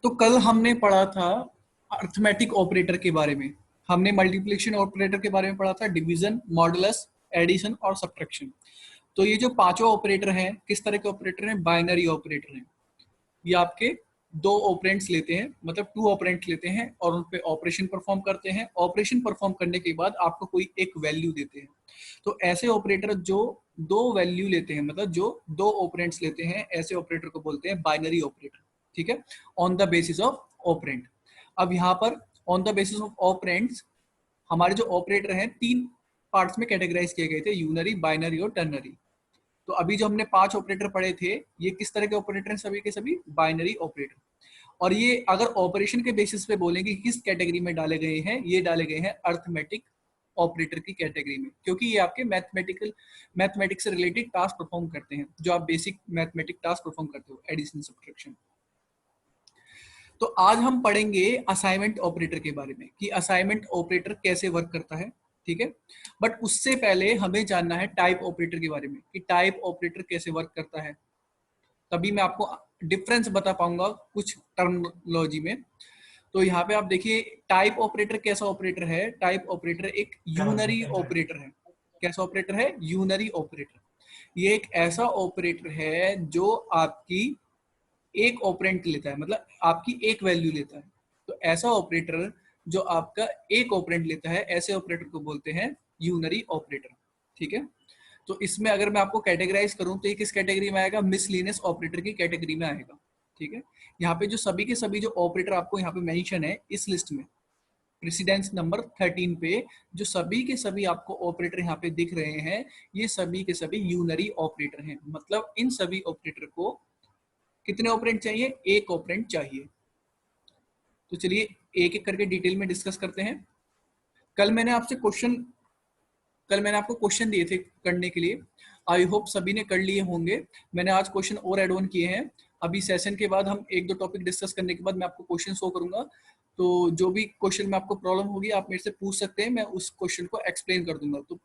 तो कल हमने पढ़ा था अर्थमेटिक ऑपरेटर के बारे में, हमने मल्टीप्लिकेशन ऑपरेटर के बारे में पढ़ा था, डिवीजन, मॉडुलस, एडिशन और सब्ट्रैक्शन। तो ये जो पांचों ऑपरेटर हैं किस तरह के ऑपरेटर हैं? बाइनरी ऑपरेटर हैं। ये आपके दो ऑपरेंड्स लेते हैं, मतलब टू ऑपरेंट लेते हैं और उन पे ऑपरेशन परफॉर्म करते हैं। ऑपरेशन परफॉर्म करने के बाद आपको कोई एक वैल्यू देते हैं। तो ऐसे ऑपरेटर जो दो वैल्यू लेते हैं, मतलब जो दो ऑपरेंड्स लेते हैं, ऐसे ऑपरेटर को बोलते हैं बाइनरी ऑपरेटर। ठीक है, on the basis of operand. अब यहाँ पर on the basis of operands हमारे जो ऑपरेटर हैं तीन पार्ट्स में कैटेगराइज किए गए थे, यूनरी, बाइनरी और टर्नरी। तो अभी जो हमने पांच ऑपरेटर पढ़े थे, ये किस तरह के ऑपरेटर हैं? सभी के सभी बाइनरी ऑपरेटर। और ये अगर ऑपरेशन के बेसिस पे बोलेंगे किस कैटेगरी में डाले गए हैं, ये डाले गए हैं अर्थमेटिक ऑपरेटर की कैटेगरी में, क्योंकि ये आपके मैथमेटिक्स से रिलेटेड टास्क परफॉर्म करते हैं, जो आप बेसिक मैथमेटिक टास्क परफॉर्म करते हो, एडिशन, सब्ट्रैक्शन। तो आज हम पढ़ेंगे असाइनमेंट ऑपरेटर के बारे में कि असाइनमेंट ऑपरेटर कैसे वर्क करता है। ठीक है, बट उससे पहले हमें जानना है टाइप ऑपरेटर के बारे में कि टाइप ऑपरेटर कैसे वर्क करता है, तभी मैं आपको डिफरेंस बता पाऊंगा कुछ टर्मिनोलॉजी में। तो यहाँ पे आप देखिए टाइप ऑपरेटर कैसा ऑपरेटर है। टाइप ऑपरेटर एक यूनरी ऑपरेटर है। कैसा ऑपरेटर है? Unary operator. ये एक ऐसा ऑपरेटर है जो आपकी एक ऑपरेंट लेता है, मतलब आपकी एक वैल्यू लेता है। तो ऐसा ऑपरेटर जो आपका एक ऑपरेंट लेता है, ऐसे ऑपरेटर को बोलते हैं यूनरी ऑपरेटर। ठीक है, तो इसमें अगर मैं आपको कैटेगराइज करूं तो ये किस कैटेगरी में आएगा? मिसलिनियस ऑपरेटर की कैटेगरी में आएगा। ठीक है, यहाँ पे जो सभी के सभी जो ऑपरेटर आपको यहाँ पे मेंशन है इस लिस्ट में, प्रेसिडेंस नंबर 13 पे जो सभी के सभी आपको ऑपरेटर यहाँ पे दिख रहे हैं, ये सभी के सभी यूनरी ऑपरेटर हैं। मतलब इन सभी ऑपरेटर को कितने ऑपरेंट चाहिए? एक ऑपरेंट चाहिए। तो चलिए एक एक करके डिटेल में डिस्कस करते हैं। कल मैंने आपको क्वेश्चन दिए थे करने के लिए, आई होप सभी ने कर लिए होंगे। मैंने आज क्वेश्चन और एड ऑन किए हैं। अभी सेशन के बाद हम एक दो टॉपिक डिस्कस करने के बाद मैं आपको क्वेश्चन शो करूंगा। तो जो भी क्वेश्चन में आपको प्रॉब्लम होगी आप मेरे से पूछ सकते हैं, मैं उस क्वेश्चन को एक्सप्लेन कर दूंगा। तो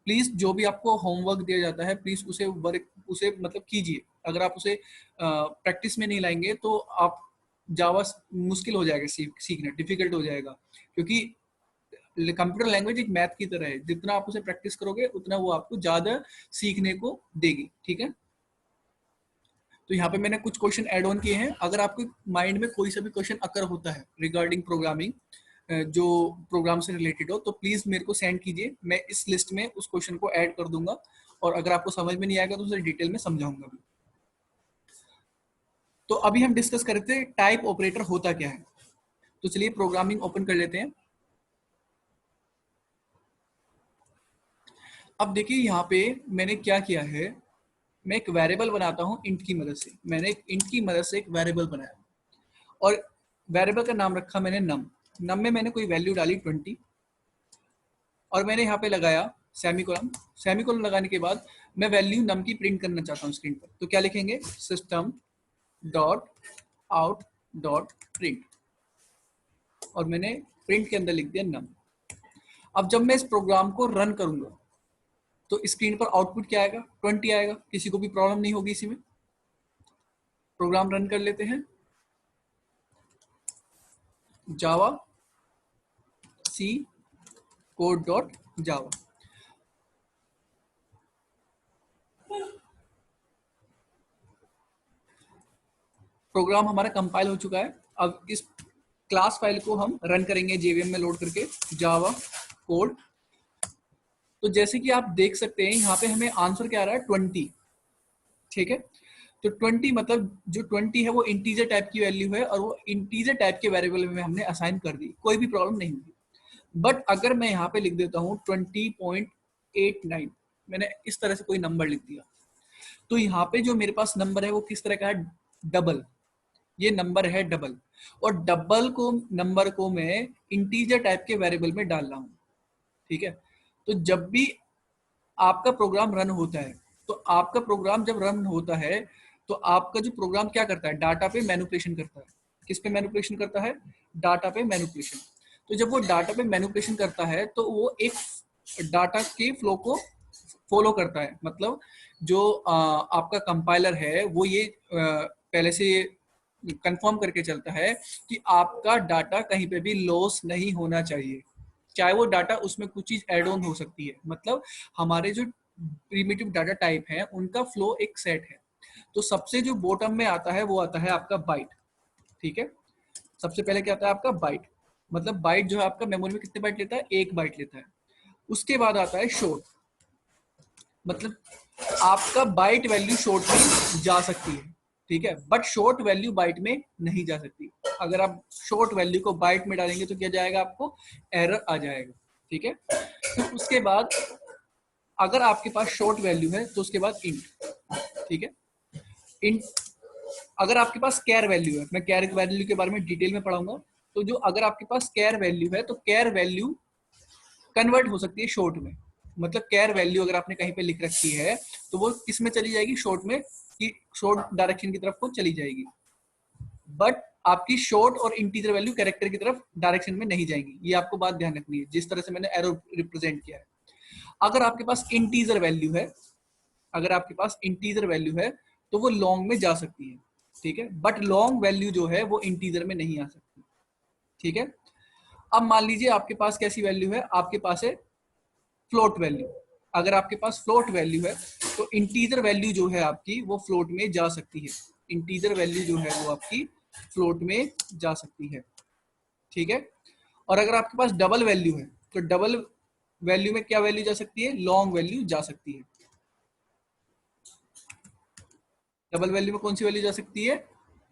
प्लीज जो भी आपको होमवर्क दिया जाता है प्लीज उसे मतलब कीजिए। अगर आप उसे प्रैक्टिस में नहीं लाएंगे तो आप जावा मुश्किल हो जाएगा, सीखना डिफिकल्ट हो जाएगा, क्योंकि कंप्यूटर लैंग्वेज एक मैथ की तरह है, जितना आप उसे प्रैक्टिस करोगे उतना वो आपको ज्यादा सीखने को देगी। ठीक है, तो यहाँ पे मैंने कुछ क्वेश्चन ऐड ऑन किए हैं। अगर आपके माइंड में कोई सा भी क्वेश्चन अकर होता है रिगार्डिंग प्रोग्रामिंग, जो प्रोग्राम से रिलेटेड हो, तो प्लीज मेरे को सेंड कीजिए, मैं इस लिस्ट में उस क्वेश्चन को ऐड कर दूंगा। और अगर आपको समझ में नहीं आएगा तो उसे डिटेल में समझाऊंगा भी। तो अभी हम डिस्कस करते हैं टाइप ऑपरेटर होता क्या है। तो चलिए प्रोग्रामिंग ओपन कर लेते हैं। अब देखिए यहाँ पे मैंने क्या किया है, मैं एक वेरिएबल बनाता हूँ इंट की मदद से। मैंने एक इंट की मदद से एक वेरिएबल बनाया और वेरिएबल का नाम रखा मैंने नम। नम में मैंने कोई वैल्यू डाली 20 और मैंने यहाँ पे लगाया सेमीकोलन। सेमीकोलन लगाने के बाद मैं वैल्यू नम की प्रिंट करना चाहता हूँ स्क्रीन पर। तो क्या लिखेंगे? System dot out dot print, और मैंने प्रिंट के अंदर लिख दिया नम। अब जब मैं इस प्रोग्राम को रन करूंगा तो स्क्रीन पर आउटपुट क्या आएगा? 20 आएगा। किसी को भी प्रॉब्लम नहीं होगी इसी में। प्रोग्राम रन कर लेते हैं। Java C code dot Java. Program हमारा कंपाइल हो चुका है। अब इस क्लास फाइल को हम रन करेंगे जेवीएम में लोड करके, जावा कोड। तो जैसे कि आप देख सकते हैं यहाँ पे हमें आंसर क्या आ रहा है? 20। ठीक है, तो 20 मतलब जो 20 है वो इंटीजर टाइप की वैल्यू है और वो इंटीजर टाइप के वेरिएबल में हमने असाइन कर दी, कोई भी प्रॉब्लम नहीं होगी। बट अगर मैं यहाँ पे लिख देता हूँ 20.89, मैंने इस तरह से कोई नंबर लिख दिया, तो यहाँ पे जो मेरे पास नंबर है वो किस तरह का है? डबल। ये नंबर है डबल, और डबल को नंबर को मैं इंटीजर टाइप के वेरिएबल में डाल रहा हूँ। ठीक है, तो जब भी आपका प्रोग्राम रन होता है, तो आपका प्रोग्राम जब रन होता है तो आपका जो प्रोग्राम क्या करता है? डाटा पे मैनिपुलेशन करता है। किस पे मैनिपुलेशन करता है? डाटा पे मैनिपुलेशन। तो जब वो डाटा पे मैनिपुलेशन करता है तो वो एक डाटा के फ्लो को फॉलो करता है। मतलब जो आपका कंपाइलर है वो ये पहले से कंफर्म करके चलता है कि आपका डाटा कहीं पे भी लॉस नहीं होना चाहिए, चाहे वो डाटा उसमें कुछ चीज एड ऑन हो सकती है। मतलब हमारे जो प्रिमिटिव डाटा टाइप है उनका फ्लो एक सेट है। तो सबसे जो बॉटम में आता है वो आता है आपका बाइट, ठीक है। सबसे पहले क्या आता है आपका बाइट, मतलब बाइट जो है आपका मेमोरी में कितने बाइट लेता है, 1 बाइट लेता है। उसके बाद आता है शॉर्ट, मतलब आपका बाइट वैल्यू शॉर्ट में जा सकती है, ठीक है, बट शॉर्ट वैल्यू बाइट में नहीं जा सकती। अगर आप शॉर्ट वैल्यू को बाइट में डालेंगे तो क्या जाएगा, आपको एरर आ जाएगा, ठीक है। तो उसके बाद अगर आपके पास शॉर्ट वैल्यू है तो उसके बाद इंट, ठीक है। इंट अगर आपके पास कैर वैल्यू है, मैं कैर वैल्यू के बारे में डिटेल में पढ़ाऊंगा। तो जो अगर आपके पास कैर वैल्यू है तो कैर वैल्यू कन्वर्ट हो सकती है शॉर्ट में। मतलब कैर वैल्यू अगर आपने कहीं पे लिख रखी है तो वो किस में चली जाएगी, शॉर्ट में, कि शॉर्ट डायरेक्शन की तरफ को चली जाएगी। बट आपकी शॉर्ट और इंटीजर वैल्यू कैरेक्टर की तरफ डायरेक्शन में नहीं जाएंगी। ये आपको बात ध्यान रखनी है, जिस तरह से मैंने एरो रिप्रेजेंट किया है। अगर आपके पास इंटीजर वैल्यू है, अगर आपके पास इंटीजर वैल्यू है तो वो लॉन्ग में जा सकती है, ठीक है, बट लॉन्ग वैल्यू जो है वो इंटीजर में नहीं आ सकती, ठीक है। अब मान लीजिए आपके पास कैसी वैल्यू है, आपके पास है फ्लोट वैल्यू। अगर आपके पास फ्लोट वैल्यू है तो इंटीजर वैल्यू जो है आपकी वो फ्लोट में जा सकती है, इंटीजर वैल्यू जो है वो आपकी फ्लोट में जा सकती है, ठीक है। और अगर आपके पास डबल वैल्यू है तो डबल वैल्यू में क्या वैल्यू जा सकती है, लॉन्ग वैल्यू जा सकती है। डबल वैल्यू में कौन सी वैल्यू जा सकती है,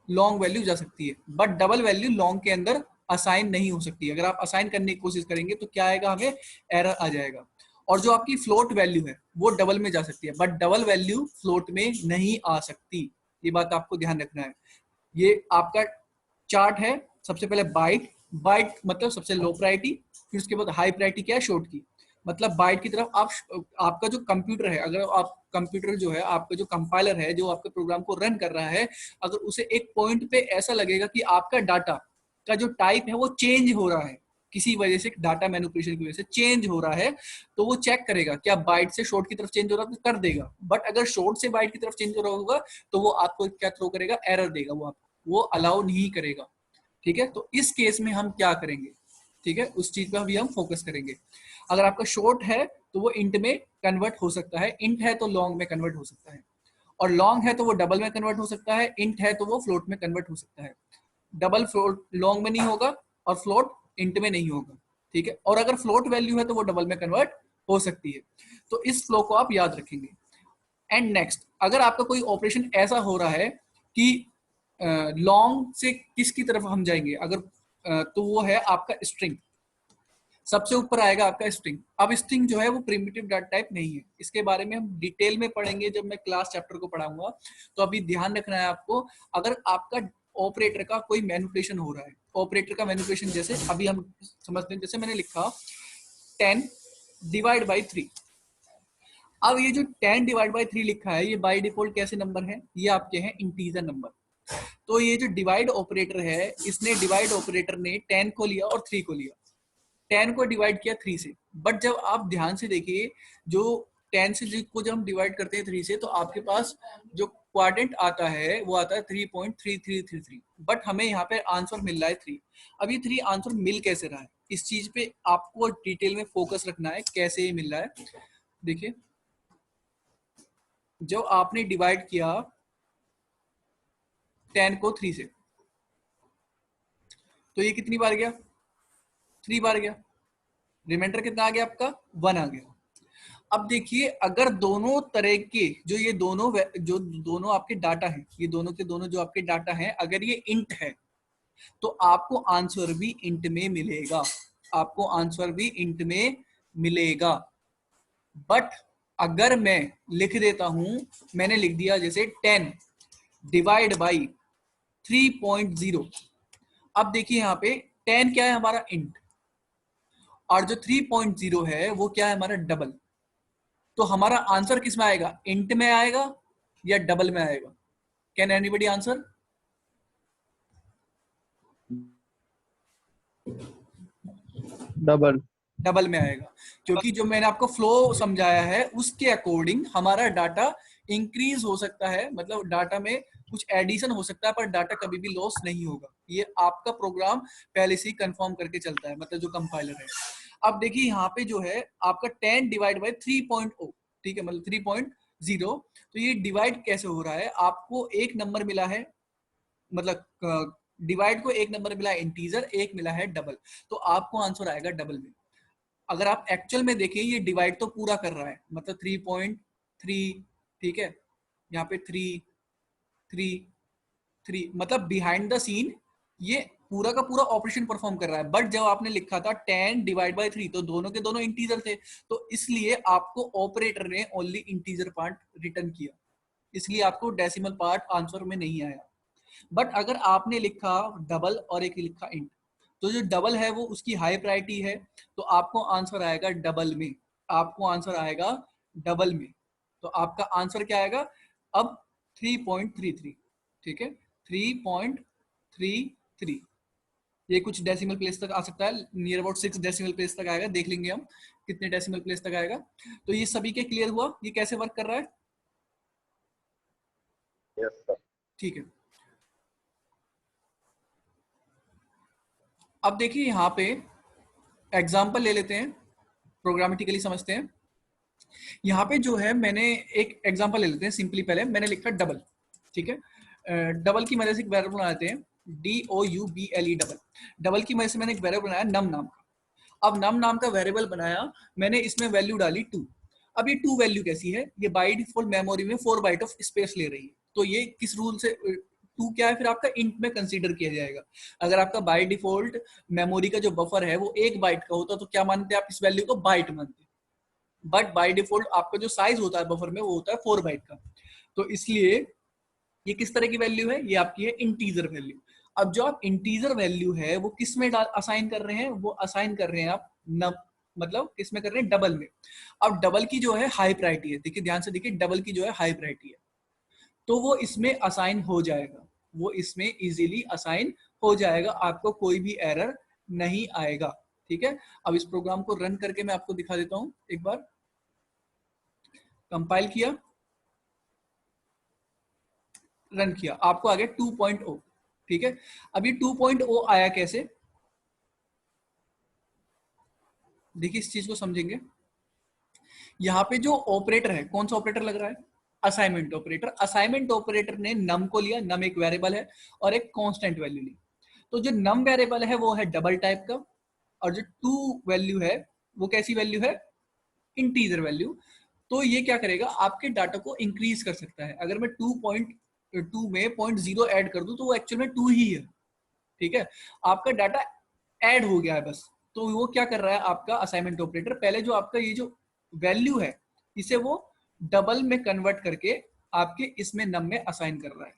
लॉन्ग वैल्यू जा सकती है, बट डबल वैल्यू लॉन्ग के अंदर असाइन नहीं हो सकती। अगर आप असाइन करने की कोशिश करेंगे तो क्या आएगा, हमें एरर आ जाएगा। और जो आपकी फ्लोट वैल्यू है वो डबल में जा सकती है, बट डबल वैल्यू फ्लोट में नहीं आ सकती। ये बात आपको ध्यान रखना है। ये आपका चार्ट है। सबसे पहले बाइट, बाइट मतलब सबसे लो प्रायोरिटी, फिर उसके बाद हाई प्रायोरिटी क्या है, शॉर्ट की। मतलब बाइट की तरफ आप, आपका जो कंप्यूटर है, अगर आप कंप्यूटर जो है आपका जो कंपाइलर है जो आपके प्रोग्राम को रन कर रहा है, अगर उसे एक पॉइंट पे ऐसा लगेगा कि आपका डाटा का जो टाइप है वो चेंज हो रहा है, किसी वजह से डाटा मैनिपुलेशन की वजह से चेंज हो रहा है, तो वो चेक करेगा क्या बाइट से शॉर्ट की तरफ चेंज हो रहा है तो कर देगा। बट अगर शॉर्ट से बाइट की तरफ चेंज हो रहा होगा तो वो आपको क्या थ्रो करेगा, एरर देगा, वो अलाउ नहीं करेगा, ठीक है। तो इस केस में हम क्या करेंगे, ठीक है, उस चीज पे अभी हम फोकस करेंगे। अगर आपका शॉर्ट है तो वो इंट में कन्वर्ट हो सकता है, इंट है तो लॉन्ग में कन्वर्ट हो सकता है, और लॉन्ग है तो वो डबल में कन्वर्ट हो सकता है, इंट है तो वो फ्लोट में कन्वर्ट हो सकता है। डबल फ्लोट लॉन्ग में नहीं होगा और फ्लोट इंट में नहीं होगा, ठीक है। और अगर फ्लोट वैल्यू है तो वो डबल में कन्वर्ट हो सकती है। तो इस फ्लो को आप याद रखेंगे। एंड नेक्स्ट, अगर आपका कोई ऑपरेशन ऐसा हो रहा है कि लॉन्ग से किसकी तरफ हम जाएंगे, अगर तो वो है आपका स्ट्रिंग। सबसे ऊपर आएगा आपका स्ट्रिंग। अब स्ट्रिंग जो है वो प्रिमिटिव डाटा टाइप नहीं है, इसके बारे में हम डिटेल में पढ़ेंगे जब मैं क्लास चैप्टर को पढ़ाऊंगा। तो अभी ध्यान रखना है आपको, अगर आपका ऑपरेटर का कोई मैनिपुलेशन हो रहा है, ऑपरेटर का मैनिपुलेशन जैसे अभी हम समझते हैं, जैसे मैंने लिखा 10 डिवाइड बाई 3। अब ये जो 10 डिवाइड बाई 3 लिखा है, ये बाय डिफॉल्ट कैसे नंबर है, ये आपके हैं इंटीजर नंबर। तो ये जो डिवाइड ऑपरेटर है, इसने डिवाइड ऑपरेटर ने 10 को लिया और 3 को लिया, 10 को डिवाइड किया 3 से। बट जब आप ध्यान से देखिए, जो 10 से को जब हम डिवाइड करते हैं 3 से, तो आपके पास जो क्वाड्रेंट आता है वो आता है 3.3333, बट हमें यहाँ पे आंसर मिल रहा है 3। अब ये 3 आंसर मिल कैसे रहा है, इस चीज पे आपको डिटेल में फोकस रखना है, कैसे ये मिल रहा है। देखिए, जो आपने डिवाइड किया 10 को 3 से, तो ये कितनी बार गया, 3 बार गया। रिमाइंडर कितना आ गया आपका, 1 आ गया। अब देखिए, अगर दोनों तरह के जो दोनों आपके डाटा हैं, ये दोनों के दोनों जो आपके डाटा हैं, अगर ये इंट है तो आपको आंसर भी इंट में मिलेगा, आपको आंसर भी इंट में मिलेगा। बट अगर मैं लिख देता हूं, मैंने लिख दिया जैसे 10 डिवाइड बाई 3.0। अब देखिए यहाँ पे 10 क्या है हमारा, इंट, और जो 3.0 है वो क्या है हमारा, डबल। तो हमारा आंसर किस में आएगा, इंट में आएगा या डबल में आएगा? Can anybody answer? Double. Double में आएगा, क्योंकि जो मैंने आपको फ्लो समझाया है उसके अकॉर्डिंग हमारा डाटा इंक्रीज हो सकता है, मतलब डाटा में कुछ एडिशन हो सकता है, पर डाटा कभी भी लॉस नहीं होगा। ये आपका प्रोग्राम पहले से ही कंफर्म करके चलता है, मतलब जो कंपाइलर है। अब देखिए यहाँ पे जो है आपका 10 डिवाइड बाई 3.0, ठीक है, मतलब 3.0। तो ये डिवाइड कैसे हो रहा है, आपको एक नंबर मिला है, मतलब डिवाइड को एक नंबर मिला है इंटीजर, एक मिला है डबल, तो आपको आंसर आएगा डबल में। अगर आप एक्चुअल में देखें ये डिवाइड तो पूरा कर रहा है, मतलब 3.3, ठीक है, यहाँ पे 3 मतलब बिहाइंड द सीन ये पूरा का पूरा ऑपरेशन परफॉर्म कर रहा है। बट जब आपने लिखा था 10 डिवाइड बाई 3 तो दोनों के दोनों इंटीजर थे, तो इसलिए आपको ऑपरेटर ने ओनली इंटीजर पार्ट रिटर्न किया, इसलिए आपको डेसिमल पार्ट आंसर में नहीं आया। बट अगर आपने लिखा डबल और एक लिखा इंट, तो जो डबल है वो उसकी हाई प्रायोरिटी है, तो आपको आंसर आएगा डबल में, आपको आंसर आएगा डबल में। तो आपका आंसर क्या आएगा अब 3.33, ठीक है, 3.33। ये कुछ डेसिमल प्लेस तक आ सकता है, नियर अबाउट 6 डेसिमल प्लेस तक आएगा, देख लेंगे हम कितने डेसिमल प्लेस तक आएगा। तो ये सभी के क्लियर हुआ ये कैसे वर्क कर रहा है? Yes sir. ठीक है, अब देखिए यहाँ पे एग्जाम्पल ले लेते हैं, प्रोग्रामेटिकली समझते हैं। यहाँ पे जो है मैंने एक एग्जांपल ले लेते हैं सिंपली। पहले मैंने लिखा डबल, ठीक है, डबल की मदद से एक वेरिएबल बनाते हैं, DOUBLE डबल। डबल की मदद से मैंने एक वेरिएबल बनाया नम नाम का। अब नम नाम का वेरिएबल बनाया मैंने, इसमें वैल्यू डाली 2। अब ये 2 वैल्यू कैसी है, ये बाय डिफॉल्ट मेमोरी में 4 बाइट ऑफ स्पेस ले रही है। तो ये किस रूल से 2 क्या है, फिर आपका इंट में कंसीडर किया जाएगा। अगर आपका बाय डिफॉल्ट मेमोरी का जो बफर है वो 1 बाइट का होता तो क्या मानते आप, इस वैल्यू को बाइट मानते। बट बाय डिफॉल्ट आपका जो साइज होता है बफर में वो होता है 4 बाइट का। तो इसलिए ये किस तरह की वैल्यू है, ये आपकी है इंटीजर वैल्यू। अब जो आप इंटीजर वैल्यू है वो किस में असाइन कर रहे हैं, वो असाइन कर रहे हैं आप मतलब किस में कर रहे हैं, डबल में। अब डबल की जो है हाई प्रायोरिटी है, देखिए ध्यान से देखिए, डबल की जो है हाई प्रायोरिटी है, तो वो इसमें असाइन हो जाएगा, वो इसमें इजीली असाइन हो जाएगा, आपको कोई भी एरर नहीं आएगा। ठीक है, अब इस प्रोग्राम को रन करके मैं आपको दिखा देता हूं एक बार। कंपाइल किया, रन किया, आपको आ गया 2.0। ठीक है, अब ये 2.0 आया कैसे, देखिए इस चीज को समझेंगे। यहाँ पे जो ऑपरेटर है, कौन सा ऑपरेटर लग रहा है, असाइनमेंट ऑपरेटर। असाइनमेंट ऑपरेटर ने नम को लिया, नम एक वेरिएबल है, और एक कांस्टेंट वैल्यू ली। तो जो नम वेरिएबल है वो है डबल टाइप का, और जो टू वैल्यू है वो कैसी वैल्यू है, इंटीजर वैल्यू। तो ये क्या करेगा, आपके डाटा को इंक्रीज कर सकता है। अगर मैं 2.2 में 0.0 ऐड कर दूं तो वो एक्चुअल में 2 ही है। ठीक है, आपका डाटा ऐड हो गया है बस। तो वो क्या कर रहा है आपका असाइनमेंट ऑपरेटर, पहले जो आपका ये जो वैल्यू है इसे वो डबल में कन्वर्ट करके आपके इसमें नम में असाइन कर रहा है,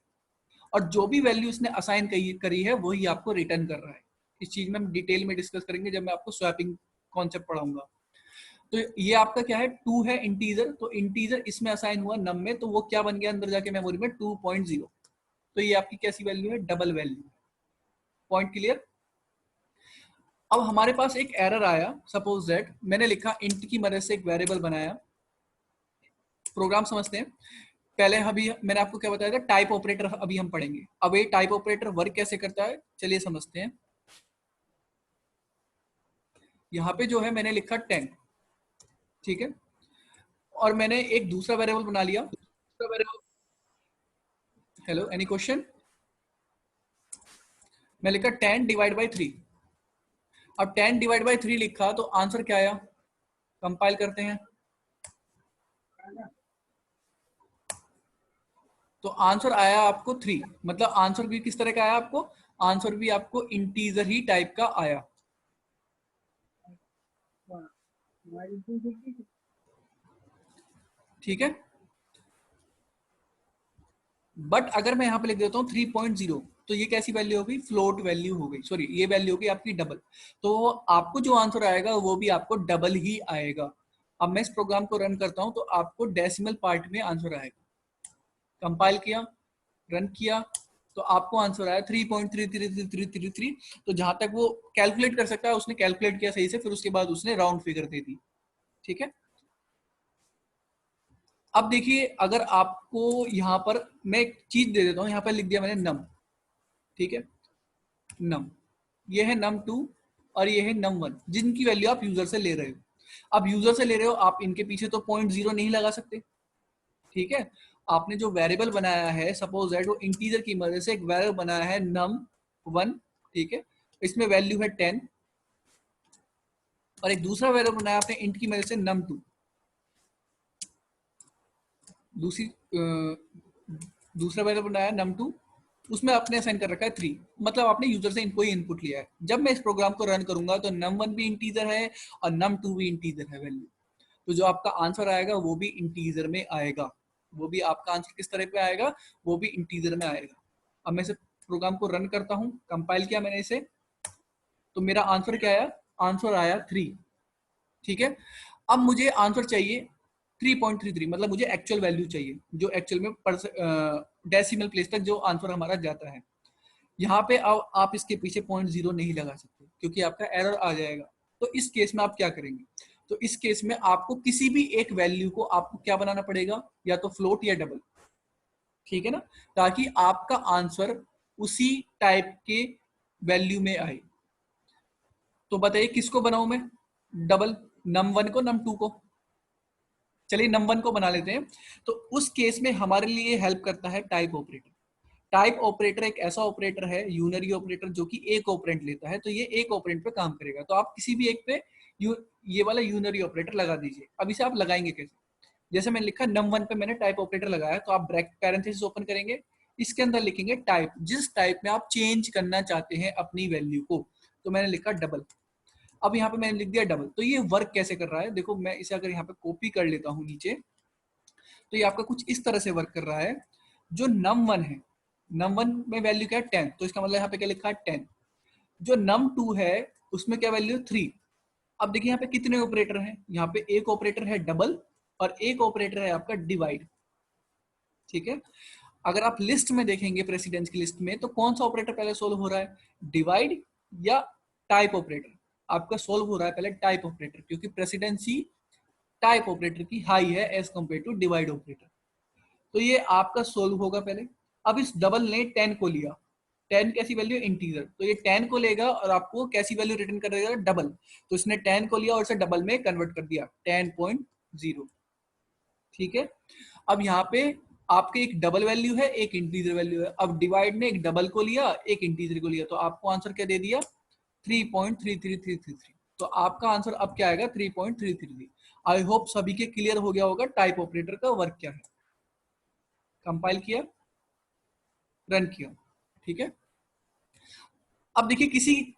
और जो भी वैल्यू इसने असाइन करी है वही आपको रिटर्न कर रहा है। इस चीज में हम डिटेल में डिस्कस करेंगे जब मैं आपको स्वैपिंग कॉन्सेप्ट पढ़ाऊंगा। तो ये आपका क्या है, 2 है इंटीजर, तो इंटीजर इसमें असाइन हुआ नम में, तो वो क्या बन गया अंदर जाके मेमोरी में 2.0। तो ये आपकी कैसी वैल्यू है, डबल वैल्यू। Point clear. अब हमारे पास एक एरर आया, सपोज दैट मैंने लिखा इंट की मदद से एक वेरिएबल बनाया। प्रोग्राम समझते हैं। पहले अभी मैंने आपको क्या बताया था, टाइप ऑपरेटर अभी हम पढ़ेंगे। अब ये टाइप ऑपरेटर वर्क कैसे करता है चलिए समझते हैं। यहाँ पे जो है मैंने लिखा 10, ठीक है, और मैंने एक दूसरा वेरिएबल बना लिया। Hello, any question. मैं लिखा 10 डिवाइड बाई 3। अब 10 डिवाइड बाई 3 लिखा तो आंसर क्या आया, कंपाइल करते हैं। तो आंसर आया आपको 3, मतलब आंसर भी किस तरह का आया आपको, आंसर भी आपको इंटीजर ही टाइप का आया। ठीक है, बट अगर मैं यहाँ पे लिख देता हूँ 3.0 तो ये कैसी वैल्यू होगी, फ्लोट वैल्यू हो गई, सॉरी ये वैल्यू होगी आपकी डबल। तो आपको जो आंसर आएगा वो भी आपको डबल ही आएगा। अब मैं इस प्रोग्राम को रन करता हूँ तो आपको डेसिमल पार्ट में आंसर आएगा। कंपाइल किया, रन किया, तो आपको आंसर आया 3.33333। तो जहां तक वो कैलकुलेट कर सकता है उसने कैलकुलेट किया सही से, फिर उसके बाद उसने राउंड फिगर दे दी। ठीक है, अब देखिए, अगर आपको यहाँ पर मैं एक चीज दे देता हूँ, यहाँ पर लिख दिया मैंने नम, ठीक है, नम, ये है num2 और ये है num1, जिनकी वैल्यू आप यूजर से ले रहे हो। अब यूजर से ले रहे हो आप, इनके पीछे तो 0.0 नहीं लगा सकते, ठीक है। आपने जो वेरिएबल बनाया है, सपोज दैट वो इंटीजर की मदद से एक वेरिएबल बनाया है num1, ठीक है, इसमें वैल्यू है 10, और एक दूसरा वेरिएबल बनाया आपने इंट की मदद से num2, दूसरी दूसरा वेरिएबल बनाया num2, उसमें आपने असाइन कर रखा है 3, मतलब आपने यूजर से इनको ही इनपुट लिया है। जब मैं इस प्रोग्राम को रन करूंगा तो num1 भी इंटीजर है और num2 भी इंटीजर है वैल्यू, तो जो आपका आंसर आएगा वो भी इंटीजर में आएगा, वो भी आपका आंसर किस तरह पे आएगा, वो भी इंटीजर में आएगा। अब मैं इसे प्रोग्राम को रन करता हूँ, कंपाइल किया मैंने इसे, तो मेरा आंसर क्या आया, आंसर आया 3, ठीक है। अब मुझे आंसर चाहिए 3.33, मतलब मुझे एक्चुअल वैल्यू चाहिए, जो एक्चुअल में डेसिमल प्लेस तक जो आंसर हमारा जाता है। यहाँ पे अब आप इसके पीछे 0.0 नहीं लगा सकते क्योंकि आपका एरर आ जाएगा। तो इस केस में आप क्या करेंगे, तो इस केस में आपको किसी भी एक वैल्यू को आपको क्या बनाना पड़ेगा, या तो फ्लोट या डबल, ठीक है ना, ताकि आपका आंसर उसी टाइप के वैल्यू में आए। तो बताइए किसको बनाऊं मैं, डबल, num1 को num2 को, चलिए num1 को बना लेते हैं। तो उस केस में हमारे लिए हेल्प करता है टाइप ऑपरेटर। टाइप ऑपरेटर एक ऐसा ऑपरेटर है, यूनरी ऑपरेटर, जो कि एक ऑपरेंड लेता है, तो ये एक ऑपरेंड पे काम करेगा। तो आप किसी भी एक पे ये वाला यूनरी ऑपरेटर लगा दीजिए। अब इसे आप लगाएंगे कैसे, जैसे मैंने लिखा num1 पे मैंने टाइप ऑपरेटर लगाया, तो आप ब्रैकेट पैरेंथेसिस ओपन करेंगे, इसके अंदर लिखेंगे टाइप, जिस टाइप में आप चेंज करना चाहते हैं अपनी वैल्यू को, तो मैंने लिखा डबल। अब यहाँ पे मैंने लिख दिया डबल। तो ये वर्क कैसे कर रहा है, देखो मैं इसे अगर यहाँ पे कॉपी कर लेता हूँ नीचे, तो ये आपका कुछ इस तरह से वर्क कर रहा है। जो num1 है, num1 में वैल्यू क्या है 10, तो इसका मतलब यहाँ पे क्या लिखा है 10। जो num2 है उसमें क्या वैल्यू 3। अब देखिए यहाँ पे कितने ऑपरेटर हैं, यहाँ पे एक ऑपरेटर है डबल और एक ऑपरेटर है आपका डिवाइड, ठीक है। अगर आप लिस्ट में देखेंगे, प्रेसिडेंस की लिस्ट में, तो कौन सा ऑपरेटर पहले सोल्व हो रहा है, डिवाइड या टाइप ऑपरेटर। आपका सोल्व हो रहा है पहले टाइप ऑपरेटर, क्योंकि प्रेसिडेंसी टाइप ऑपरेटर की हाई है as compare to divide operator. तो ये आपका सोल्व होगा पहले। अब इस डबल ने 10 को लिया, 10 कैसी वैल्यू, इंटीजर, तो ये 10 को लेगा और आपको कैसी वैल्यू रिटर्न कर देगा, डबल। तो इसने 10 को लिया और इसे डबल में कन्वर्ट कर दिया, 10.0, ठीक है। अब यहाँ पे आपके एक डबल वैल्यू है, एक इंटीजर वैल्यू है। अब डिवाइड ने एक डबल को लिया, एक इंटीजर को लिया, तो आपको आंसर क्या दे दिया, 3.33333। तो आपका आंसर अब क्या आएगा, 3.333। आई होप सभी के क्लियर हो गया होगा टाइप ऑपरेटर का वर्क क्या है। कंपाइल किया, रन किया, ठीक है। अब देखिए किसी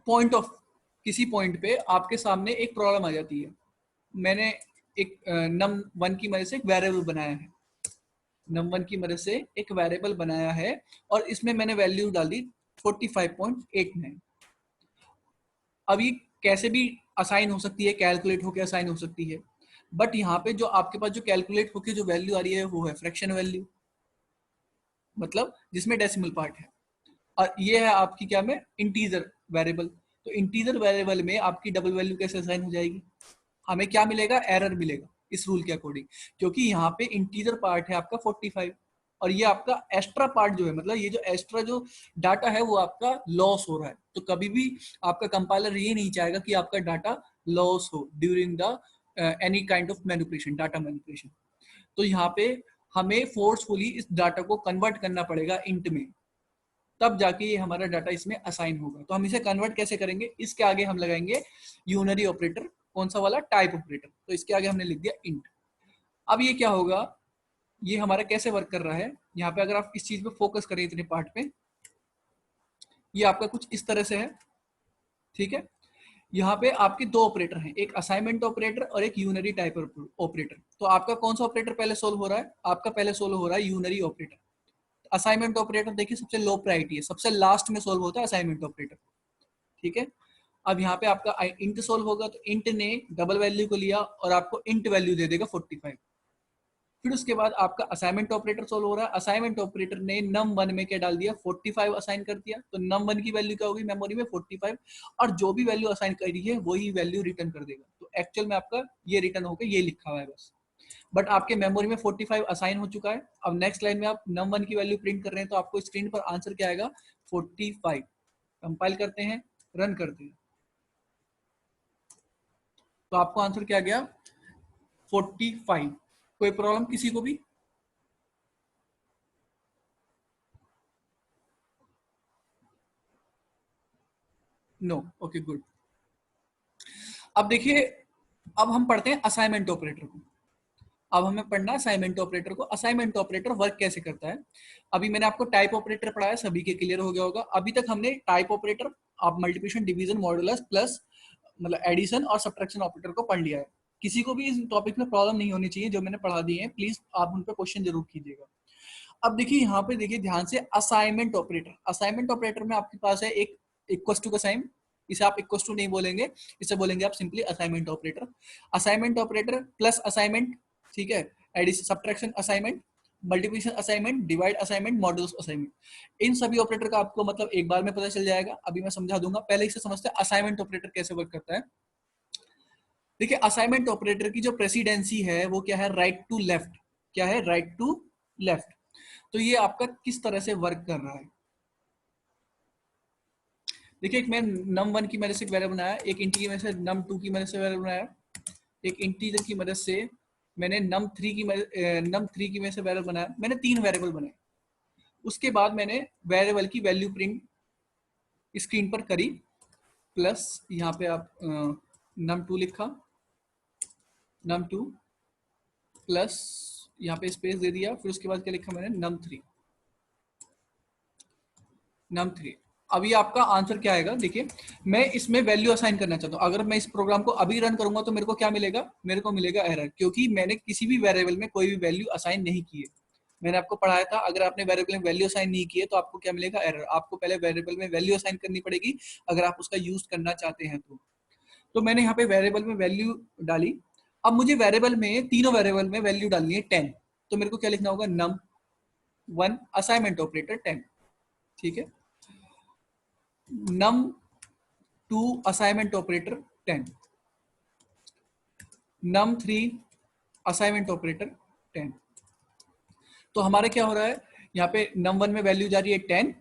पॉइंट पे आपके सामने एक प्रॉब्लम आ जाती है। मैंने एक num1 की मदद से एक वेरिएबल बनाया है, num1 की मदद से एक वेरिएबल बनाया है, और इसमें मैंने वैल्यू डाल दी 45.89। अब ये कैसे भी असाइन हो सकती है, कैलकुलेट होकर असाइन हो सकती है, बट यहाँ पे जो आपके पास जो कैलकुलेट होकर जो वैल्यू आ रही है वो है फ्रैक्शन वैल्यू, मतलब जिसमें डेसिमल पार्ट है, और ये है आपकी क्या में इंटीजर वेरिएबल। तो इंटीजर वेरिएबल में आपकी डबल वैल्यू कैसे असाइन हो जाएगी, हमें क्या मिलेगा, एरर मिलेगा इस रूल के अकॉर्डिंग, क्योंकि यहाँ पे इंटीजर पार्ट है आपका 45, और ये आपका एक्स्ट्रा पार्ट जो है, मतलब ये जो एक्स्ट्रा जो डाटा है वो आपका लॉस हो रहा है। तो कभी भी आपका कंपाइलर ये नहीं चाहेगा कि आपका डाटा लॉस हो during the any kind of manipulation, data manipulation. तो यहाँ पे हमें फोर्सफुली इस डाटा को कन्वर्ट करना पड़ेगा इंट में, तब जाके ये हमारा डाटा इसमें असाइन होगा। तो हम इसे कन्वर्ट कैसे करेंगे, इसके आगे हम लगाएंगे यूनरी ऑपरेटर, कौन सा वाला, टाइप ऑपरेटर। तो इसके आगे हमने लिख दिया इंट। अब ये क्या होगा, ये हमारा कैसे वर्क कर रहा है, यहाँ पे अगर आप इस चीज पे फोकस करें इतने पार्ट पे, ये आपका कुछ इस तरह से है, ठीक है। यहाँ पे आपके दो ऑपरेटर हैं, एक असाइनमेंट ऑपरेटर और एक यूनरी टाइप ऑपरेटर। तो आपका कौन सा ऑपरेटर पहले सोल्व हो रहा है, आपका पहले सोल्व हो रहा है यूनरी ऑपरेटर। असाइनमेंट ऑपरेटर देखिए सबसे लो प्रायोरिटी है, सबसे लास्ट में सोल्व होता है असाइनमेंट ऑपरेटर, ठीक है। अब यहाँ पे आपका इंट सोल्व होगा, तो इंट ने डबल वैल्यू को लिया और आपको इंट वैल्यू दे देगा 45। फिर उसके बाद आपका असाइनमेंट ऑपरेटर सोल्व हो रहा है, असाइनमेंट ऑपरेटर ने num1 में क्या डाल दिया, 45 असाइन कर दिया। तो num1 की वैल्यू क्या होगी मेमोरी में, 45, और जो भी वैल्यू असाइन करी है वही वैल्यू रिटर्न कर देगा। तो एक्चुअल में आपका ये रिटर्न होकर ये लिखा हुआ है बस। बट आपके मेमोरी में 45 असाइन हो चुका है। अब नेक्स्ट लाइन में आप num1 की वैल्यू प्रिंट कर रहे हैं तो आपको स्क्रीन पर आंसर क्या आएगा 45। कंपाइल करते हैं, रन करते हैं, तो आपको आंसर क्या गया 45। कोई प्रॉब्लम किसी को भी? No, okay good. अब देखिए, अब हम पढ़ते हैं असाइनमेंट ऑपरेटर को। अब हमें पढ़ना है असाइनमेंट ऑपरेटर को। असाइनमेंट ऑपरेटर वर्क कैसे करता है? अभी मैंने आपको टाइप ऑपरेटर पढ़ाया, सभी के क्लियर हो गया होगा। अभी तक हमने टाइप ऑपरेटर, आप मल्टीप्लिकेशन, डिवीजन, मॉडुलस, प्लस मतलब एडिशन और सब्ट्रैक्शन ऑपरेटर को पढ़ लिया है। किसी को भी इस टॉपिक में प्रॉब्लम नहीं होनी चाहिए, जो मैंने पढ़ा दिए हैं प्लीज आप उन पर क्वेश्चन जरूर कीजिएगा। अब देखिए यहाँ पे देखिए ध्यान से, असाइनमेंट ऑपरेटर। असाइनमेंट ऑपरेटर में आपके पास है एक इक्वल टू का साइन, इसे आप इक्वल टू नहीं बोलेंगे, इसे बोलेंगे आप simply assignment operator. Assignment operator plus assignment, ठीक है, addition, subtraction assignment, multiplication assignment, divide assignment, modulus assignment, इन सभी ऑपरेटर का आपको मतलब एक बार में पता चल जाएगा। अभी मैं समझा दूंगा, पहले इसे समझते हैं असाइनमेंट ऑपरेटर कैसे वर्क करता है। देखिए असाइनमेंट ऑपरेटर की जो प्रेसिडेंसी है वो क्या है, राइट टू लेफ्ट। क्या है, राइट टू लेफ्ट। तो ये आपका किस तरह से वर्क कर रहा है, देखिए एक मैं num1 की मदद से एक वेरिएबल बनाया, एक इंटीजर की मदद से num2 की मदद से वेरिएबल बनाया, एक इंटीजर की मदद से मैंने num3 की मदद से वेरिएबल बनाया। मैंने 3 वेरिएबल बनाए। उसके बाद मैंने वेरिएबल की वैल्यू प्रिंट स्क्रीन पर करी, प्लस यहाँ पे आप num2 लिखा, num2 प्लस यहाँ पे स्पेस दे दिया, फिर उसके बाद क्या लिखा मैंने num3। अभी आपका आंसर क्या आएगा, देखिए मैं इसमें वैल्यू असाइन करना चाहता हूँ। अगर मैं इस प्रोग्राम को अभी रन करूंगा तो मेरे को क्या मिलेगा, मेरे को मिलेगा एरर, क्योंकि मैंने किसी भी वेरिएबल में कोई भी वैल्यू असाइन नहीं की है। मैंने आपको पढ़ाया था, अगर आपने वेरिएबल में वैल्यू असाइन नहीं की है तो आपको क्या मिलेगा, एरर। आपको पहले वेरिएबल में वैल्यू असाइन करनी पड़ेगी अगर आप उसका यूज करना चाहते हैं तो मैंने यहाँ पे वेरिएबल में वैल्यू डाली। अब मुझे वेरिएबल में, तीनों वेरिएबल में वैल्यू डालनी है 10, तो मेरे को क्या लिखना होगा, num1 असाइनमेंट ऑपरेटर 10, ठीक है, num2 assignment operator 10, num3 assignment operator 10। तो हमारे क्या हो रहा है, यहाँ पे num1 में वैल्यू जा रही है 10,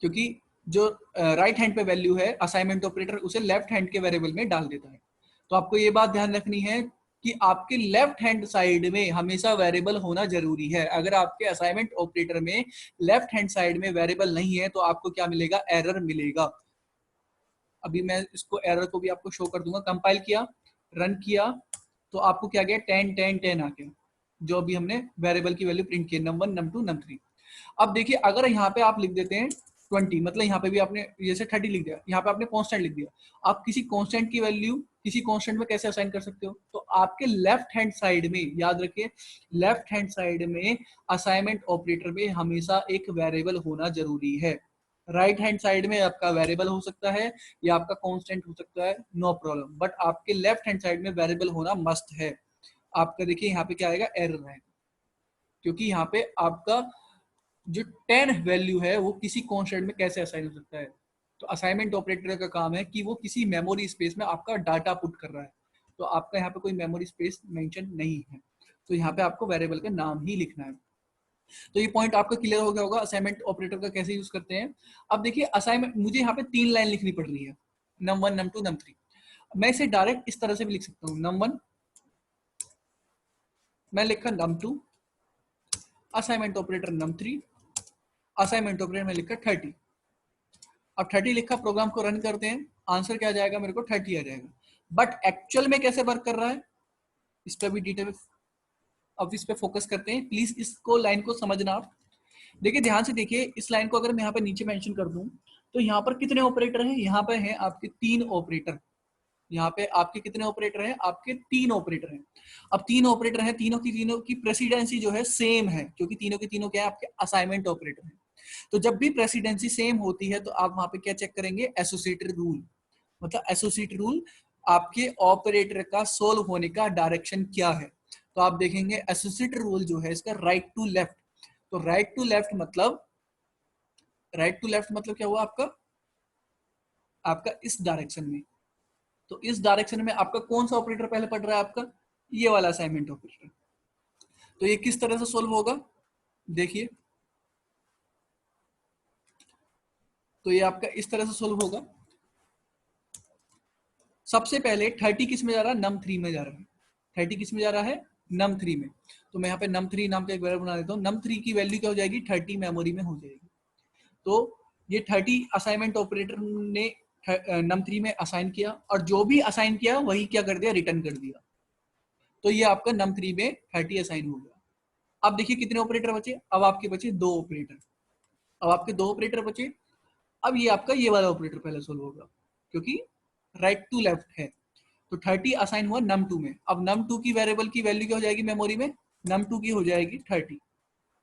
क्योंकि जो राइट हैंड पे वैल्यू है असाइनमेंट ऑपरेटर उसे लेफ्ट हैंड के वेरिएबल में डाल देता है। तो आपको ये बात ध्यान रखनी है कि आपके लेफ्ट हैंड साइड में हमेशा वेरिएबल होना जरूरी है। अगर आपके असाइनमेंट ऑपरेटर में लेफ्ट हैंड साइड में वेरिएबल नहीं है तो आपको क्या मिलेगा, एरर मिलेगा। अभी मैं इसको एरर को भी आपको शो कर दूंगा। कंपाइल किया, रन किया, तो आपको क्या गया, 10 10 10 आ गया, जो अभी हमने वेरिएबल की वैल्यू प्रिंट की, num1 num2 num3। अब देखिए अगर यहाँ पे आप लिख देते हैं 20, मतलब यहाँ पे भी आपने जैसे 30 लिख दिया, यहाँ पे आपने कांस्टेंट लिख दिया। आप किसी कांस्टेंट की वैल्यू किसी कांस्टेंट में कैसे असाइन कर सकते हो, तो आपके लेफ्ट हैंड साइड में, याद रखिए लेफ्ट हैंड साइड में असाइनमेंट ऑपरेटर में हमेशा एक वेरिएबल होना जरूरी है। राइट हैंड साइड में आपका वेरिएबल हो सकता है या आपका कांस्टेंट हो सकता है, नो प्रॉब्लम, बट आपके लेफ्ट हैंड साइड में वेरिएबल होना मस्ट है। आपका देखिए यहाँ पे क्या आएगा, एरर है, क्योंकि यहाँ पे आपका जो 10 वैल्यू है वो किसी कांस्टेंट में कैसे असाइन हो सकता है। तो असाइनमेंट ऑपरेटर का काम है कि वो किसी मेमोरी स्पेस में आपका डाटा पुट कर रहा है, तो आपका यहाँ पे कोई मेमोरी स्पेस मेंशन नहीं है, तो यहाँ पे आपको वेरिएबल का नाम ही लिखना है। तो ये पॉइंट आपका क्लियर हो गया होगा असाइनमेंट ऑपरेटर का कैसे यूज करते हैं। अब देखिए असाइनमेंट, मुझे यहाँ पे 3 लाइन लिखनी पड़ रही है, num1 num2 num3। मैं इसे डायरेक्ट इस तरह से भी लिख सकता हूँ, num1 मैं लिखा num2 assignment operator num3 assignment operator में लिखा 30। अब 30 लिखा, प्रोग्राम को रन करते हैं, आंसर क्या आ जाएगा, मेरे को 30 आ जाएगा। बट एक्चुअल में कैसे वर्क कर रहा है, इस पर भी डिटेल, अब इस पे फोकस करते हैं, प्लीज इसको लाइन को समझना आप। देखिए ध्यान से देखिए, इस लाइन को अगर मैं यहाँ पे नीचे मेंशन कर दूं तो यहाँ पर कितने ऑपरेटर हैं, यहाँ पे हैं आपके 3 ऑपरेटर। यहाँ पे आपके कितने ऑपरेटर हैं, आपके 3 ऑपरेटर हैं। अब 3 ऑपरेटर हैं, तीनों की प्रेसिडेंसी जो है सेम है, क्योंकि तीनों के तीनों क्या है, आपके असाइनमेंट ऑपरेटर हैं। तो जब भी प्रेसिडेंसी सेम होती है तो आप वहां पे क्या चेक करेंगे, एसोसिएटेड रूल। मतलब एसोसिएटेड रूल आपके ऑपरेटर का सोल्व होने का डायरेक्शन क्या है। तो आप देखेंगे एसोसिएटेड रूल जो है इसका राइट टू लेफ्ट। तो राइट टू लेफ्ट मतलब क्या हुआ आपका, आपका इस डायरेक्शन में। तो इस डायरेक्शन में आपका कौन सा ऑपरेटर पहले पड़ रहा है, आपका ये वाला असाइनमेंट ऑपरेटर। तो ये किस तरह से सोल्व होगा, देखिए। तो ये आपका इस तरह से सोल्व होगा। सबसे पहले 30 किस में जा रहा है, num3 में जा रहा है। 30 किस में जा रहा है, num3 में। तो मैं यहाँ पे num3 नाम का एक वेरिएबल बना देता हूँ। num3 की वैल्यू क्या हो जाएगी, 30 मेमोरी में हो जाएगी। तो ये 30 असाइनमेंट ऑपरेटर ने num3 में असाइन किया, और जो भी असाइन किया वही क्या कर दिया, रिटर्न कर दिया। तो ये आपका num3 में 30 असाइन हो गया। अब देखिए कितने ऑपरेटर बचे, अब आपके बचे 2 ऑपरेटर। अब आपके 2 ऑपरेटर बचे। अब ये आपका ये वाला ऑपरेटर पहले सोल्व होगा, क्योंकि राइट टू लेफ्ट है। तो 30 असाइन हुआ num2 में। अब num2 की वेरिएबल की वैल्यू क्या हो जाएगी मेमोरी में, num2 की हो जाएगी 30।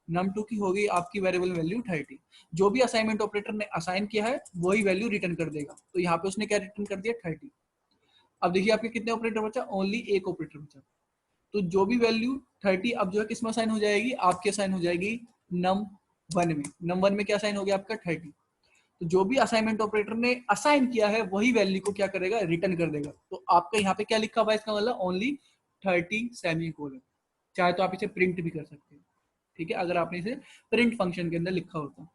num2 की हो गई आपकी वेरिएबल वैल्यू 30। जो भी असाइनमेंट ऑपरेटर ने असाइन किया है वही वैल्यू रिटर्न कर देगा। तो यहाँ पे उसने क्या रिटर्न कर दिया, 30। अब देखिए आपके कितने ऑपरेटर बचा, ओनली एक ऑपरेटर बचा। तो जो भी वैल्यू 30 अब जो है किसमें असाइन हो जाएगी, आपके असाइन हो जाएगी num1 में। num1 में क्या असाइन हो गया आपका, 30। तो जो भी असाइनमेंट ऑपरेटर ने असाइन किया है वही वैल्यू को क्या करेगा, रिटर्न कर देगा। तो आपका यहाँ पे क्या लिखा हुआ है, इसका मतलब ओनली 30 सेमीकोलन। चाहे तो आप इसे प्रिंट भी कर सकते हैं, ठीक है, अगर आपने इसे प्रिंट फंक्शन के अंदर लिखा होता।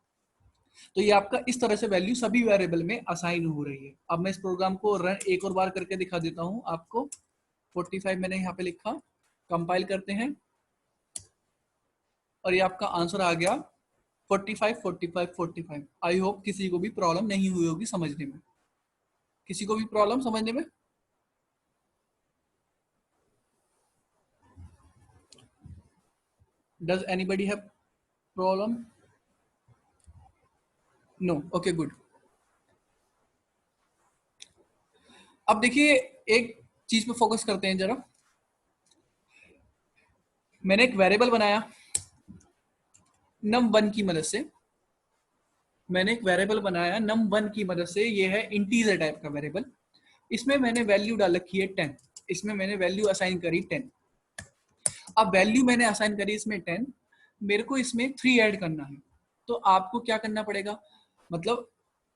तो ये आपका इस तरह से वैल्यू सभी वेरिएबल में असाइन हो रही है। अब मैं इस प्रोग्राम को रन एक और बार करके दिखा देता हूं आपको। 45 मैंने यहाँ पे लिखा, कंपाइल करते हैं, और ये आपका आंसर आ गया 45 45 45। आई होप किसी को भी प्रॉब्लम नहीं हुई होगी समझने में। किसी को भी प्रॉब्लम समझने में? Does anybody have problem? No, okay good. अब देखिए एक चीज पे फोकस करते हैं जरा। मैंने एक वेरिएबल बनाया num1 की मदद से। मैंने एक वेरिएबल बनाया num1 की मदद से, ये है इंटीजर टाइप का वेरिएबल। इसमें मैंने वैल्यू डाल रखी है 10। इसमें मैंने वैल्यू असाइन करी 10। अब वैल्यू मैंने असाइन करी इसमें 10, मेरे को इसमें 3 ऐड करना है। तो आपको क्या करना पड़ेगा, मतलब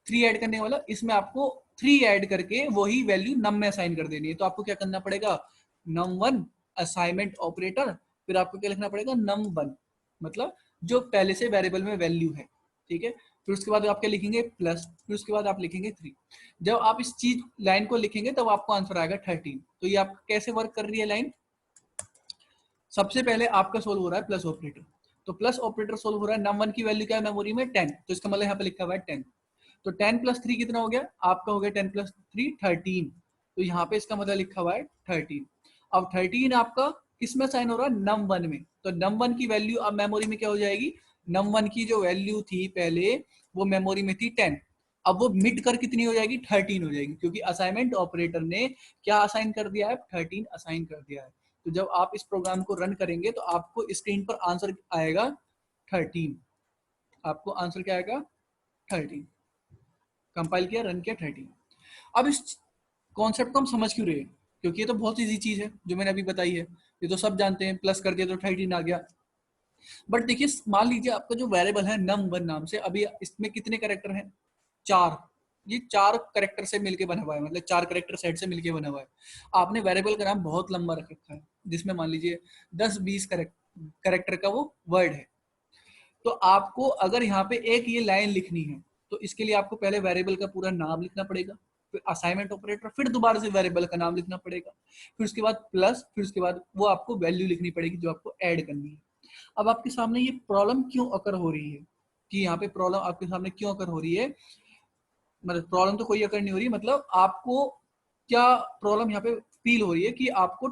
3 ऐड करने वाला, इसमें आपको 3 ऐड करके वही वैल्यू नम में असाइन कर देनी है। तो आपको क्या करना पड़ेगा, num1 असाइनमेंट ऑपरेटर, फिर आपको क्या लिखना पड़ेगा, num1, मतलब जो पहले से वेरिएबल में वैल्यू है, ठीक है। फिर उसके बाद आप क्या लिखेंगे, प्लस, फिर उसके बाद आप लिखेंगे 3। जब आप इस चीज लाइन को लिखेंगे तब आपको आंसर आएगा 13। तो ये आप कैसे वर्क कर रही है लाइन, सबसे पहले आपका सोल्व हो रहा है प्लस ऑपरेटर। तो प्लस ऑपरेटर सोल्व हो रहा है, num1 की वैल्यू क्या है मेमोरी में, 10। तो इसका मतलब यहाँ पे लिखा हुआ है 10। तो 10 प्लस 3 कितना हो गया आपका, हो गया 10 प्लस 3 13। तो यहाँ पे इसका मतलब लिखा हुआ है 13। अब 13 आपका किसमें साइन हो रहा है, num1 में। तो num1 की वैल्यू अब मेमोरी में क्या हो जाएगी, num1 की जो वैल्यू थी पहले वो मेमोरी में थी 10, अब वो मिट कर कितनी हो जाएगी, 13 हो जाएगी, क्योंकि असाइनमेंट ऑपरेटर ने क्या असाइन कर दिया है, 13 असाइन कर दिया है। तो जब आप इस प्रोग्राम को रन करेंगे तो आपको स्क्रीन पर आंसर आएगा 13। आपको आंसर क्या आएगा, 13। कंपाइल किया, रन किया, 13। अब इस कॉन्सेप्ट को हम समझ क्यों रहे हैं, क्योंकि ये तो बहुत ईजी चीज है जो मैंने अभी बताई है। ये तो सब जानते हैं, प्लस कर दिया तो 13 आ गया। बट देखिए मान लीजिए आपका जो वेरिएबल है num1 नाम से, अभी इसमें कितने कैरेक्टर हैं, 4। ये 4 कैरेक्टर से मिलके बना हुआ है, मतलब 4 कैरेक्टर सेट से मिलके बना हुआ है। आपने वेरिएबल का नाम बहुत लंबा रख रखा है, जिसमें मान लीजिए 10-20 कैरेक्टर का वो वर्ड है। तो आपको अगर यहाँ पे एक ये लाइन लिखनी है तो इसके लिए आपको पहले वेरिएबल का पूरा नाम लिखना पड़ेगा, फिर असाइनमेंट ऑपरेटर, फिर दोबारा से वेरिएबल का नाम लिखना पड़ेगा, फिर उसके बाद प्लस, फिर उसके बाद वो आपको वैल्यू लिखनी पड़ेगी जो आपको ऐड करनी है। अब आपके सामने ये प्रॉब्लम क्यों अकर हो रही है, कि यहाँ पे प्रॉब्लम आपके सामने क्यों अकर हो रही है, मतलब प्रॉब्लम तो कोई अकर नहीं हो रही, मतलब आपको क्या प्रॉब्लम यहाँ पे फील हो रही है कि आपको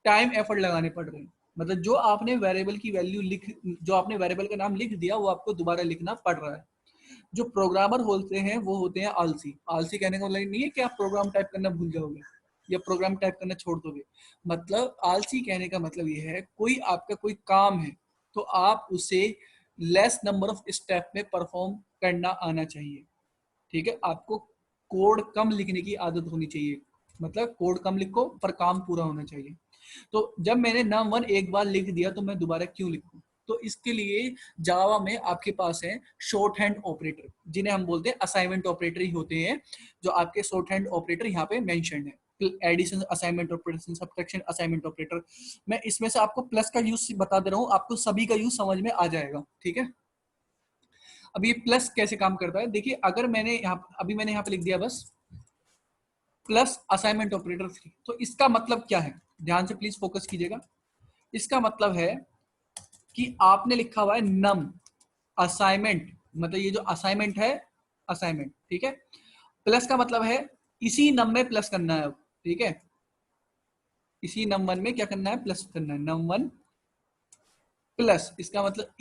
टाइम एफर्ट लगाने पड़ रहे हैं। मतलब जो आपने वेरिएबल की वैल्यू जो आपने वेरिएबल का नाम लिख दिया वो आपको दोबारा लिखना पड़ रहा है। जो प्रोग्रामर होते हैं वो होते हैं आलसी। आलसी कहने का मतलब नहीं है कि आप प्रोग्राम टाइप करना भूल जाओगे या प्रोग्राम टाइप करना छोड़ दोगे। मतलब आलसी कहने का मतलब ये है, कोई आपका कोई काम है तो आप उसे लेस नंबर ऑफ स्टेप में परफॉर्म करना आना चाहिए, ठीक है। आपको कोड कम लिखने की आदत होनी चाहिए, मतलब कोड कम लिखो पर काम पूरा होना चाहिए। तो जब मैंने num1 एक बार लिख दिया तो मैं दोबारा क्यों लिखूं, तो इसके लिए जावा में आपके पास है शॉर्ट हैंड ऑपरेटर, जिन्हें हम बोलते हैं असाइनमेंट ऑपरेटर ही होते हैं, जो आपके शॉर्ट हैंड ऑपरेटर यहाँ पे मेंशन है। Addition assignment operator, subtraction assignment operator. मैं इसमें से आपको प्लस का यूज बता दे रहा हूँ, आपको सभी का यूज समझ में आ जाएगा, ठीक है। अब ये प्लस कैसे काम करता है देखिए, अगर मैंने यहाँ पे लिख दिया बस प्लस असाइनमेंट ऑपरेटर 3, तो इसका मतलब क्या है, ध्यान से प्लीज फोकस कीजिएगा। इसका मतलब है कि आपने लिखा हुआ है नम असाइनमेंट, मतलब ये जो असाइनमेंट है असाइनमेंट, ठीक है। प्लस का मतलब है इसी नम में प्लस करना है, ठीक है, इसी नम वन में क्या करना है, प्लस करना है, नम वन प्लस, इसका मतलब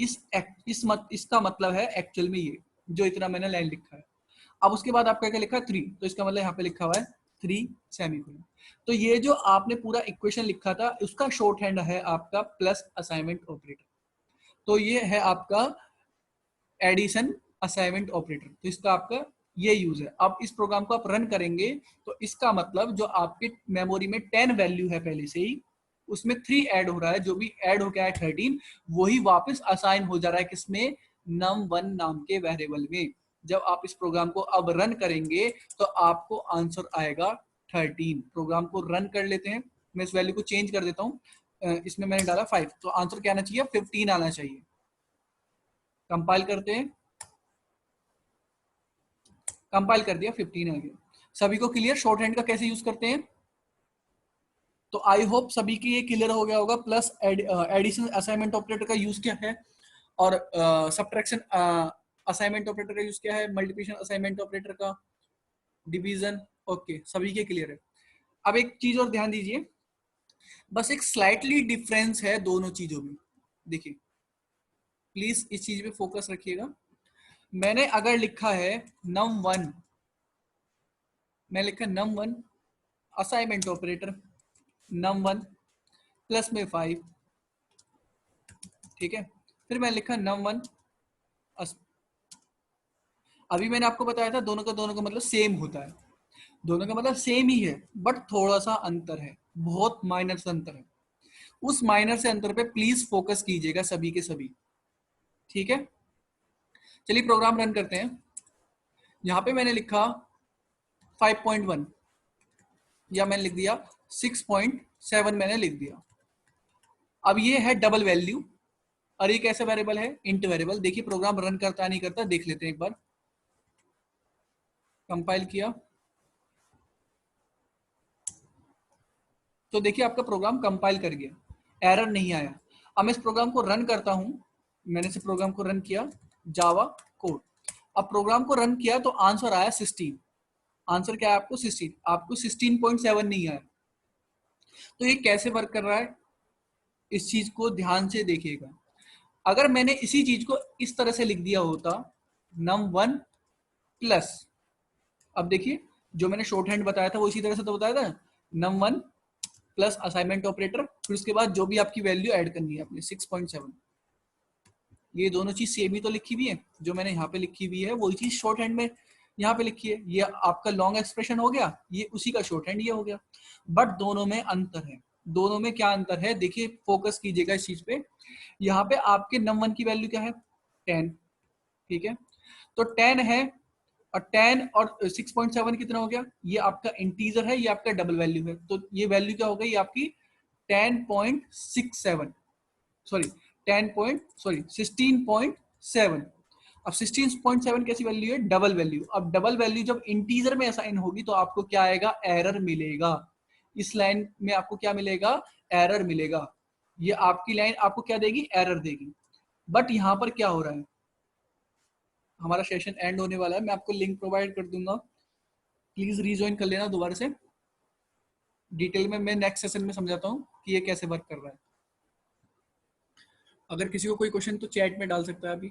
इसका मतलब है एक्चुअल में ये जो इतना मैंने लाइन लिखा है। अब उसके बाद आपका क्या लिखा है 3, तो इसका मतलब यहाँ पे लिखा हुआ है 3 सेमीकोलन। तो ये जो आपने पूरा इक्वेशन लिखा था उसका शॉर्ट हैंड है आपका प्लस असाइनमेंट ऑपरेटर। तो ये है आपका एडिशन असाइनमेंट ऑपरेटर, तो इसका आपका ये यूज है। अब इस प्रोग्राम को आप रन करेंगे तो इसका मतलब जो आपके मेमोरी में 10 वैल्यू है पहले से ही, उसमें 3 ऐड हो रहा है, जो भी ऐड हो गया है 13 वही वापस असाइन हो जा रहा है किसमें, num1 नाम के वेरिएबल में। जब आप इस प्रोग्राम को अब रन करेंगे तो आपको आंसर आएगा 13। प्रोग्राम को रन कर लेते हैं, मैं इस वैल्यू को चेंज कर देता हूं, इसमें मैंने डाला 5, तो आंसर क्या आना चाहिए, 15 आना चाहिए। कंपाइल करते हैं, कंपाइल कर दिया, 15 आ गया। सभी को क्लियर शॉर्ट हैंड का कैसे यूज करते हैं, तो आई होप सभी की ये क्लियर हो गया होगा। प्लस एडिशन असाइनमेंट ऑपरेटर का यूज क्या है, और सब्ट्रैक्शन असाइनमेंट ऑपरेटर का यूज क्या है, मल्टीप्लिकेशन असाइनमेंट ऑपरेटर का, डिवीजन, ओके सभी के क्लियर है। अब एक चीज और ध्यान दीजिए, बस एक स्लाइटली डिफरेंस है दोनों चीजों में, देखिए प्लीज इस चीज पे फोकस रखिएगा। मैंने अगर लिखा है num1, मैं लिखा num1 assignment operator num1 plus में 5, ठीक है, फिर मैं लिखा num1 अभी मैंने आपको बताया था दोनों का मतलब सेम होता है, दोनों का मतलब सेम ही है, बट थोड़ा सा अंतर है, बहुत माइनर से अंतर है। उस माइनर से अंतर पे प्लीज फोकस कीजिएगा सभी के सभी, ठीक है। चलिए प्रोग्राम रन करते हैं। यहां पे मैंने लिखा 5.1 या मैंने लिख दिया 6.7 मैंने लिख दिया। अब ये है डबल वैल्यू, और ये कैसे वेरिएबल है, इंट वेरिएबल। देखिए प्रोग्राम रन करता नहीं करता देख लेते हैं एक बार। कंपाइल किया तो देखिए आपका प्रोग्राम कंपाइल कर गया, एरर नहीं आया। अब मैं इस प्रोग्राम को रन करता हूं, मैंने इस प्रोग्राम को रन किया जावा कोड। अब प्रोग्राम को रन किया तो आंसर आया 16। आंसर क्या है आपको 16, आपको 16.7 नहीं आया। तो ये कैसे वर्क कर रहा है, इस चीज को ध्यान से देखिएगा। अगर मैंने इसी चीज को इस तरह से लिख दिया होता num1 प्लस, अब देखिए जो मैंने शॉर्ट हैंड बताया था वो इसी तरह से तो बताया था, num1 प्लस असाइनमेंट ऑपरेटर, फिर उसके बाद जो भी आपकी वैल्यू ऐड करनी है अपने 6.7, ये दोनों चीज सेम ही तो लिखी हुई है, जो मैंने यहाँ पे लिखी हुई है वही चीज शॉर्ट हैंड में यहाँ पे लिखी है। ये आपका लॉन्ग एक्सप्रेशन हो गया, ये उसी का शॉर्ट हैंड ये हो गया, बट दोनों में अंतर है। दोनों में क्या अंतर है देखिए, फोकस कीजिएगा इस चीज पे। यहाँ पे आपके num1 की वैल्यू क्या है 10, ठीक है, तो 10 है, और 10 और 6.7 कितना हो गया, ये आपका इंटीजर है, ये आपका डबल वैल्यू है, तो ये वैल्यू क्या हो गई आपकी 10.67, सॉरी 16.7। अब 16.7 कैसी वैल्यू है, डबल वैल्यू। अब डबल वैल्यू जब इंटीजर में असाइन होगी तो आपको क्या आएगा, एरर मिलेगा। इस लाइन में आपको क्या मिलेगा, एरर मिलेगा। ये आपकी लाइन आपको क्या देगी, एरर देगी। बट यहां पर क्या हो रहा है, हमारा सेशन एंड होने वाला है, मैं आपको लिंक प्रोवाइड कर दूंगा, प्लीज रीज्वाइन कर लेना दोबारा से। डिटेल में मैं नेक्स्ट सेशन में समझाता हूँ कि ये कैसे वर्क कर रहा है। अगर किसी को कोई क्वेश्चन तो चैट में डाल सकता है अभी।